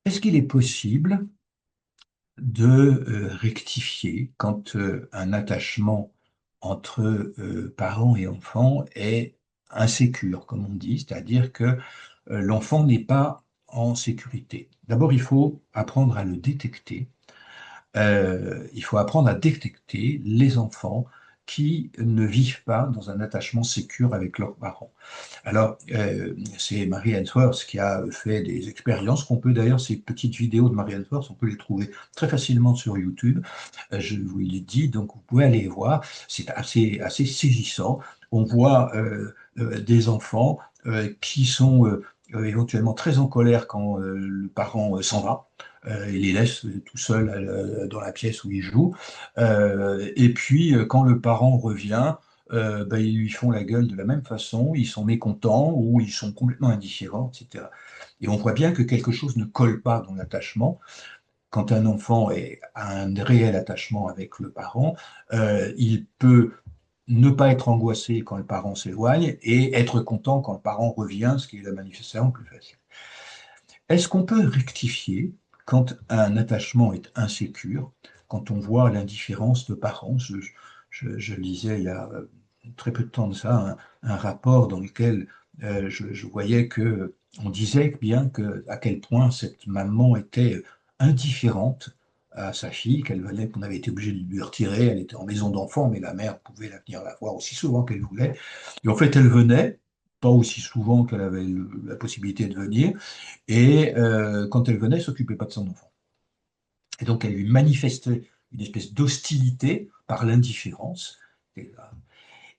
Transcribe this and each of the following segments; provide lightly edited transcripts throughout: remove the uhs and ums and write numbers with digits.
Est-ce qu'il est possible de rectifier quand un attachement entre parents et enfants est insécure, comme on dit, c'est-à-dire que l'enfant n'est pas en sécurité? D'abord, il faut apprendre à le détecter. Il faut apprendre à détecter les enfants qui ne vivent pas dans un attachement sécure avec leurs parents. Alors, c'est Mary Ainsworth qui a fait des expériences qu'on peut d'ailleurs, ces petites vidéos de Mary Ainsworth, on peut les trouver très facilement sur YouTube. Je vous l'ai dit, donc vous pouvez aller les voir. C'est assez saisissant. On voit des enfants qui sont éventuellement très en colère quand le parent s'en va. Il les laisse tout seuls dans la pièce où ils jouent. Et puis, quand le parent revient, ben, ils lui font la gueule de la même façon, ils sont mécontents ou ils sont complètement indifférents, etc. Et on voit bien que quelque chose ne colle pas dans l'attachement. Quand un enfant a un réel attachement avec le parent, il peut ne pas être angoissé quand le parent s'éloigne et être content quand le parent revient, ce qui est la manifestation plus facile. Est-ce qu'on peut rectifier quand un attachement est insécure, quand on voit l'indifférence de parents? Je lisais il y a très peu de temps de ça un rapport dans lequel je voyais que on disait bien que à quel point cette maman était indifférente à sa fille, qu'elle venait, qu'on avait été obligé de lui retirer. Elle était en maison d'enfant, mais la mère pouvait la venir la voir aussi souvent qu'elle voulait. Et en fait, elle venait, pas aussi souvent qu'elle avait la possibilité de venir, et quand elle venait, elle ne s'occupait pas de son enfant. Et donc, elle lui manifestait une espèce d'hostilité par l'indifférence.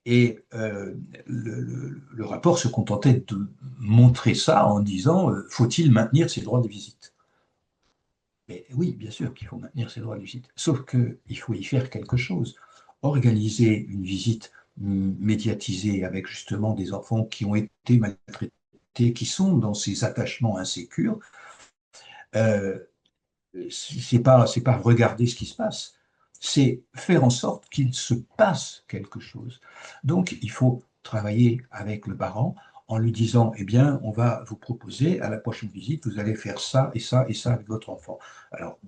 Et le rapport se contentait de montrer ça en disant faut-il maintenir ses droits de visite? Mais oui, bien sûr qu'il faut maintenir ses droits de visite. Sauf qu'il faut y faire quelque chose. Organiser une visite médiatisée avec justement des enfants qui ont été maltraités, qui sont dans ces attachements insécures, euh, c'est pas regarder ce qui se passe, c'est faire en sorte qu'il se passe quelque chose. Donc, il faut travailler avec le parent en lui disant, eh bien, on va vous proposer à la prochaine visite, vous allez faire ça et ça et ça avec votre enfant. Alors,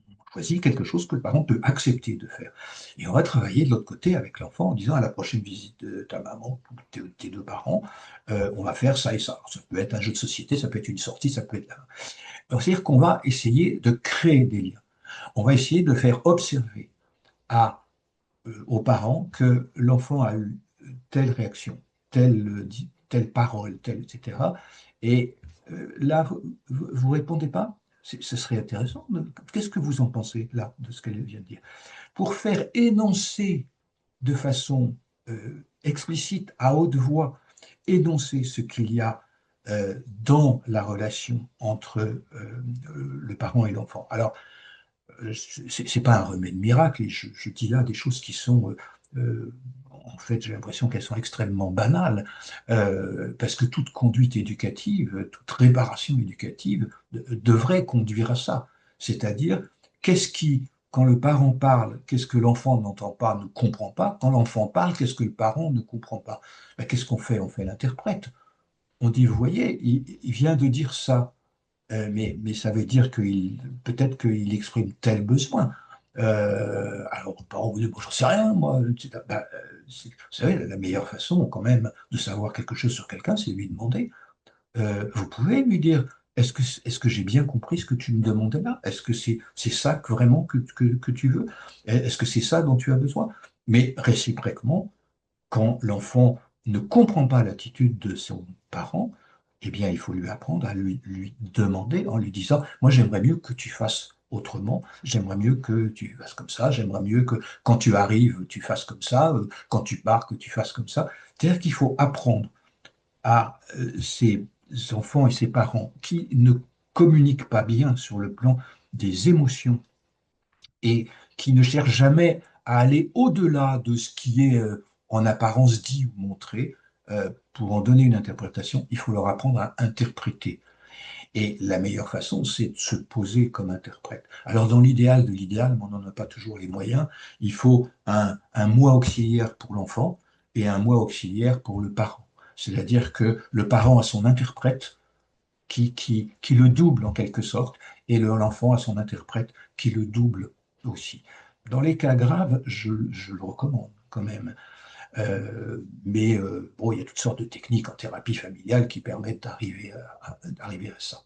on choisit quelque chose que le parent peut accepter de faire. Et on va travailler de l'autre côté avec l'enfant en disant, à la prochaine visite de ta maman ou de tes deux parents, on va faire ça et ça. Alors, ça peut être un jeu de société, ça peut être une sortie, ça peut être c'est-à-dire qu'on va essayer de créer des liens. On va essayer de faire observer aux parents que l'enfant a eu telle réaction, telle parole, telle, etc. Et là, vous répondez pas? Ce serait intéressant. Qu'est-ce que vous en pensez là de ce qu'elle vient de dire? Pour faire énoncer de façon explicite, à haute voix, énoncer ce qu'il y a dans la relation entre le parent et l'enfant. Alors, c'est pas un remède miracle, et je dis là des choses qui sont, en fait, j'ai l'impression qu'elles sont extrêmement banales, parce que toute conduite éducative, toute réparation éducative devrait conduire à ça. C'est-à-dire, quand le parent parle, qu'est-ce que l'enfant n'entend pas, ne comprend pas? Quand l'enfant parle, qu'est-ce que le parent ne comprend pas? Ben, qu'est-ce qu'on fait? On fait l'interprète. On dit, vous voyez, il vient de dire ça. Mais ça veut dire qu'il peut-être qu'il exprime tel besoin. Alors, par exemple, vous dites, bon, j'en sais rien, moi. Etc. Bah, vous savez, la meilleure façon, quand même, de savoir quelque chose sur quelqu'un, c'est lui demander. Vous pouvez lui dire, est-ce que j'ai bien compris ce que tu me demandais là? Est-ce que c'est ça vraiment que tu veux? Est-ce que c'est ça dont tu as besoin? Mais réciproquement, quand l'enfant ne comprend pas l'attitude de son parent, eh bien, il faut lui apprendre à lui demander en lui disant, moi, j'aimerais mieux que tu fasses autrement, j'aimerais mieux que tu fasses comme ça, j'aimerais mieux que quand tu arrives, tu fasses comme ça, quand tu pars, que tu fasses comme ça. C'est-à-dire qu'il faut apprendre à ces enfants et ces parents qui ne communiquent pas bien sur le plan des émotions et qui ne cherche jamais à aller au-delà de ce qui est en apparence dit ou montré. Pour en donner une interprétation, il faut leur apprendre à interpréter. Et la meilleure façon, c'est de se poser comme interprète. Alors, dans l'idéal de l'idéal, mais on n'en a pas toujours les moyens, il faut un moi auxiliaire pour l'enfant et un moi auxiliaire pour le parent. C'est-à-dire que le parent a son interprète qui le double en quelque sorte et l'enfant a son interprète qui le double aussi. Dans les cas graves, je le recommande quand même. Mais bon, il y a toutes sortes de techniques en thérapie familiale qui permettent d'arriver à ça.